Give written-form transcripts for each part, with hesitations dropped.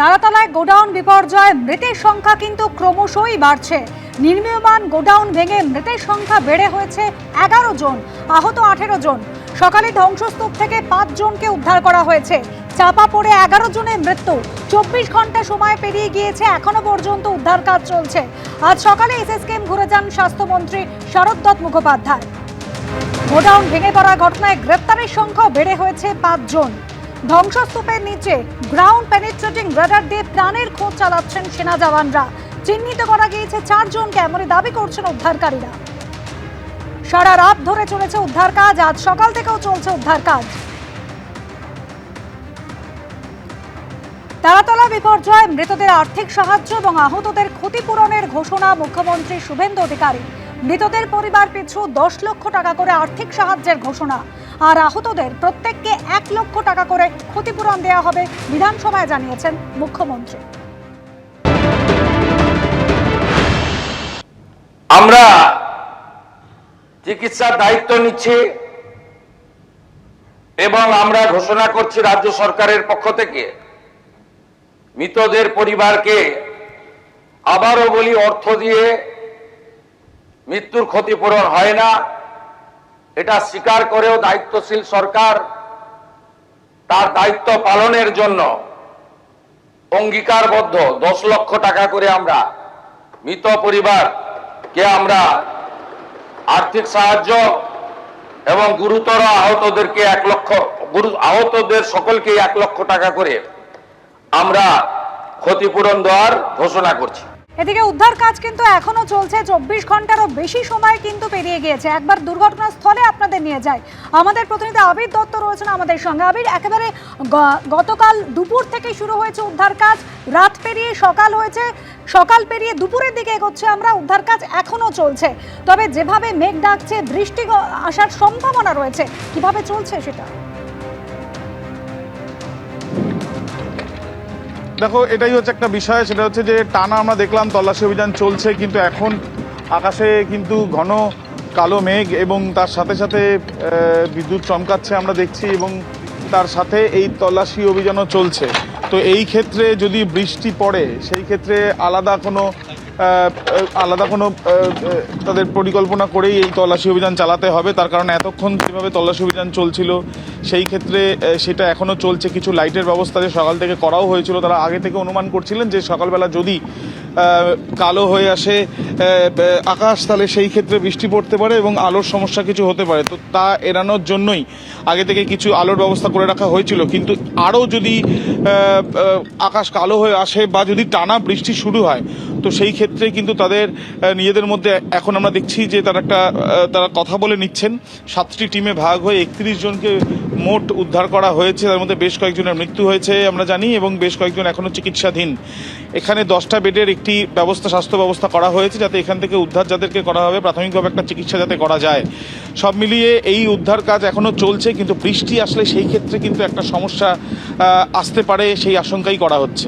তারাতলায় godown বিপর্যয়ে মৃতের সংখ্যা কিন্তু ক্রমশই বাড়ছে। নির্মীয়মান গোডাউন ভেঙে মৃতের সংখ্যা বেড়ে হয়েছে 11 জন, আহত 18 জন। সকালে ধ্বংসস্তূপ থেকে 5 জনকে উদ্ধার করা হয়েছে। চাপা পড়ে 11 জনের মৃত্যু। 24 ঘন্টা সময় পেরিয়ে গিয়েছে, এখনো পর্যন্ত উদ্ধার কাজ চলছে। আজ সকালে এসএসকেএম ঘুরে যান স্বাস্থ্যমন্ত্রী শরৎ মুখোপাধ্যায়। গোডাউন ভেঙে পড়ার ঘটনায় গ্রেপ্তারের সংখ্যা বেড়ে হয়েছে 5 জন। ধ্বংসস্তূপের নিচে গ্রাউন্ড পেনিট্রেটিং রাডার দিয়ে প্রাণের খোঁজ চালাচ্ছেন সেনা জওয়ানরা। চিহ্নিত করা গিয়েছে 4 জনকে, এমনই দাবি করছেন উদ্ধারকারীরা। সারা রাত ধরে চলেছে উদ্ধার কাজ, আজ সকাল থেকেও চলছে উদ্ধার কাজ। তারাতলা বিপর্যয়ে মৃতদের আর্থিক সাহায্য এবং আহতদের ক্ষতিপূরণের ঘোষণা মুখ্যমন্ত্রী শুভেন্দু অধিকারী। মৃতদের পরিবার পিছু 10 লক্ষ টাকা করে আর্থিক সাহায্যের ঘোষণা, আর আহতদের প্রত্যেককে 1 লক্ষ টাকা করে ক্ষতিপূরণ দেওয়া হবে বিধানসভায়, জানিয়েছেন মুখ্যমন্ত্রী। আমরা চিকিৎসার দায়িত্ব নিচ্ছি এবং আমরা ঘোষণা করছি রাজ্য সরকারের পক্ষ থেকে মৃতদের পরিবারকে, আবারও বলি, অর্থ দিয়ে মৃত্যুর ক্ষতিপূরণ হয় না, এটা স্বীকার করেও দায়িত্বশীল সরকার তার দায়িত্ব পালনের জন্য অঙ্গীকারবদ্ধ। 10 লক্ষ টাকা করে আমরা মৃত পরিবারকে আমরা আর্থিক সাহায্য এবং গুরুতর আহতদেরকে 1 লক্ষ, আহতদের সকলকে 1 লক্ষ টাকা করে আমরা ক্ষতিপূরণ দেওয়ার ঘোষণা করছি। এদিকে উদ্ধার কাজ কিন্তু এখনো চলছে। 24 ঘন্টারও বেশি সময় কিন্তু পেরিয়ে গিয়েছে। একবার দুর্ঘটনাস্থলে আপনাদের নিয়ে যায় আমাদের প্রতিনিধি আবির দত্ত, রয়েছেন আমাদের সঙ্গে। আবির, একেবারে গতকাল দুপুর থেকে শুরু হয়েছে উদ্ধার কাজ, রাত পেরিয়ে সকাল হয়েছে, সকাল পেরিয়ে দুপুরের দিকে এগোচ্ছে আমরা, উদ্ধার কাজ এখনো চলছে। তবে যেভাবে মেঘ ডাকছে, বৃষ্টি আসার সম্ভাবনা রয়েছে, কিভাবে চলছে সেটা? দেখো, এটাই হচ্ছে একটা বিষয়, সেটা হচ্ছে যে টানা আমরা দেখলাম তল্লাশি অভিযান চলছে, কিন্তু এখন আকাশে কিন্তু ঘন কালো মেঘ এবং তার সাথে সাথে বিদ্যুৎ চমকাচ্ছে আমরা দেখছি, এবং তার সাথে এই তল্লাশি অভিযানও চলছে। তো এই ক্ষেত্রে যদি বৃষ্টি পড়ে, সেই ক্ষেত্রে আলাদা কোনো তাদের পরিকল্পনা করেই এই তল্লাশি অভিযান চালাতে হবে। তার কারণ এতক্ষণ যেভাবে তল্লাশি অভিযান চলছিল, সেই ক্ষেত্রে সেটা এখনও চলছে। কিছু লাইটের ব্যবস্থা যে সকাল থেকে করাও হয়েছিল, তারা আগে থেকে অনুমান করছিলেন যে সকালবেলা যদি কালো হয়ে আসে আকাশ, তাহলে সেই ক্ষেত্রে বৃষ্টি পড়তে পারে এবং আলোর সমস্যা কিছু হতে পারে। তো তা এড়ানোর জন্যই আগে থেকে কিছু আলোর ব্যবস্থা করে রাখা হয়েছিল। কিন্তু আরও যদি আকাশ কালো হয়ে আসে বা যদি টানা বৃষ্টি শুরু হয়, তো সেই ক্ষেত্রে কিন্তু তাদের নিজেদের মধ্যে এখন আমরা দেখছি যে তারা কথা বলে নিচ্ছেন। 7টি টিমে ভাগ হয়ে 31 জনকে মোট উদ্ধার করা হয়েছে। তার মধ্যে বেশ কয়েকজনের মৃত্যু হয়েছে আমরা জানি, এবং বেশ কয়েকজন এখনও চিকিৎসাধীন। এখানে 10টা বেডের একটি স্বাস্থ্য ব্যবস্থা করা হয়েছে, যাতে এখান থেকে উদ্ধার যাদেরকে করা হবে প্রাথমিকভাবে একটা চিকিৎসা যাতে করা যায়। সব মিলিয়ে এই উদ্ধার কাজ এখনও চলছে, কিন্তু বৃষ্টি আসলে সেই ক্ষেত্রে কিন্তু একটা সমস্যা আসতে পারে, সেই আশঙ্কাই করা হচ্ছে।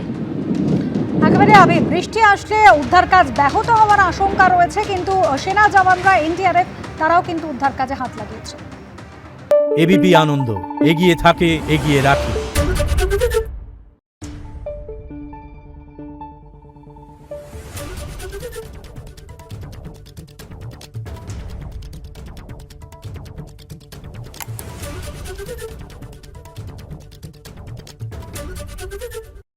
একেবারে আবির, বৃষ্টি আসলে উদ্ধার কাজ ব্যাহত হওয়ার আশঙ্কা রয়েছে, কিন্তু সেনা জওয়ানরা, এনডিআরএফ, তারাও কিন্তু উদ্ধার কাজে হাত লাগিয়েছে। এবিপি আনন্দ এগিয়ে থাকে, এগিয়ে রাখে।